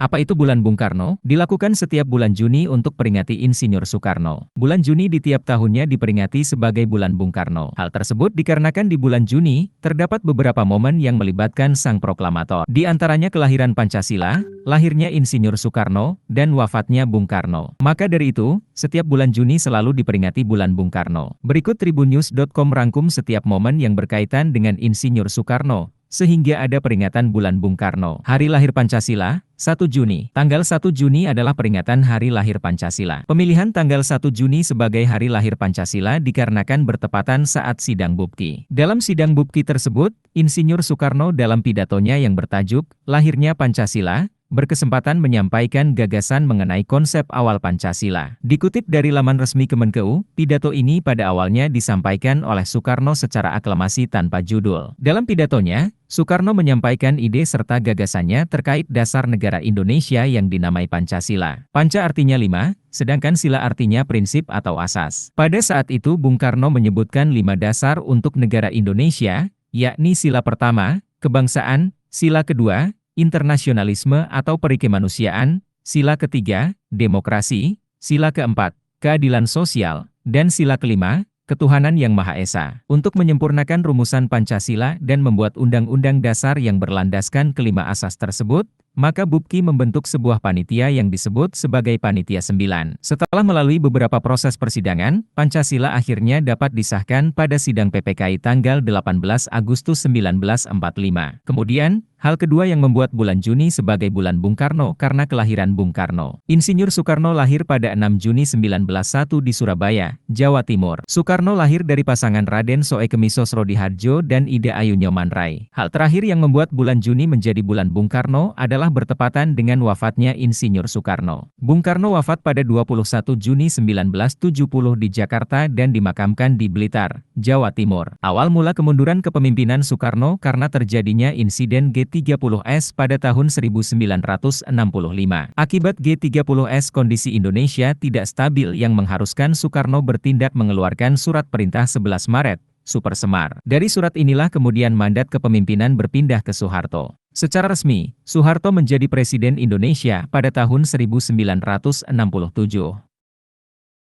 Apa itu Bulan Bung Karno? Dilakukan setiap bulan Juni untuk peringati Insinyur Soekarno. Bulan Juni di tiap tahunnya diperingati sebagai Bulan Bung Karno. Hal tersebut dikarenakan di bulan Juni, terdapat beberapa momen yang melibatkan sang proklamator. Di antaranya kelahiran Pancasila, lahirnya Insinyur Soekarno, dan wafatnya Bung Karno. Maka dari itu, setiap bulan Juni selalu diperingati Bulan Bung Karno. Berikut tribunnews.com rangkum setiap momen yang berkaitan dengan Insinyur Soekarno, sehingga ada peringatan Bulan Bung Karno. Hari lahir Pancasila, 1 Juni. Tanggal 1 Juni adalah peringatan Hari Lahir Pancasila. Pemilihan tanggal 1 Juni sebagai Hari Lahir Pancasila dikarenakan bertepatan saat sidang Bupki. Dalam sidang Bupki tersebut, Insinyur Soekarno dalam pidatonya yang bertajuk Lahirnya Pancasila, berkesempatan menyampaikan gagasan mengenai konsep awal Pancasila. Dikutip dari laman resmi Kemenkeu, pidato ini pada awalnya disampaikan oleh Soekarno secara aklamasi tanpa judul. Dalam pidatonya, Soekarno menyampaikan ide serta gagasannya terkait dasar negara Indonesia yang dinamai Pancasila. Panca artinya 5, sedangkan sila artinya prinsip atau asas. Pada saat itu Bung Karno menyebutkan 5 dasar untuk negara Indonesia, yakni sila pertama, kebangsaan, sila kedua, internasionalisme atau perikemanusiaan, sila ketiga, demokrasi, sila keempat, keadilan sosial, dan sila kelima, ketuhanan yang Maha Esa. Untuk menyempurnakan rumusan Pancasila dan membuat undang-undang dasar yang berlandaskan kelima asas tersebut, maka Bupki membentuk sebuah panitia yang disebut sebagai Panitia 9. Setelah melalui beberapa proses persidangan, Pancasila akhirnya dapat disahkan pada sidang PPKI tanggal 18 Agustus 1945. Kemudian, hal kedua yang membuat bulan Juni sebagai Bulan Bung Karno karena kelahiran Bung Karno. Insinyur Soekarno lahir pada 6 Juni 1901 di Surabaya, Jawa Timur. Soekarno lahir dari pasangan Raden Soekemi Sosrodihardjo dan Ida Ayu Nyoman-Rai. Hal terakhir yang membuat bulan Juni menjadi Bulan Bung Karno adalah bertepatan dengan wafatnya Insinyur Soekarno. Bung Karno wafat pada 21 Juni 1970 di Jakarta dan dimakamkan di Blitar, Jawa Timur. Awal mula kemunduran kepemimpinan Soekarno karena terjadinya insiden G30S pada tahun 1965. Akibat G30S kondisi Indonesia tidak stabil yang mengharuskan Soekarno bertindak mengeluarkan surat perintah 11 Maret, Super Semar. Dari surat inilah kemudian mandat kepemimpinan berpindah ke Soeharto. Secara resmi, Soeharto menjadi Presiden Indonesia pada tahun 1967.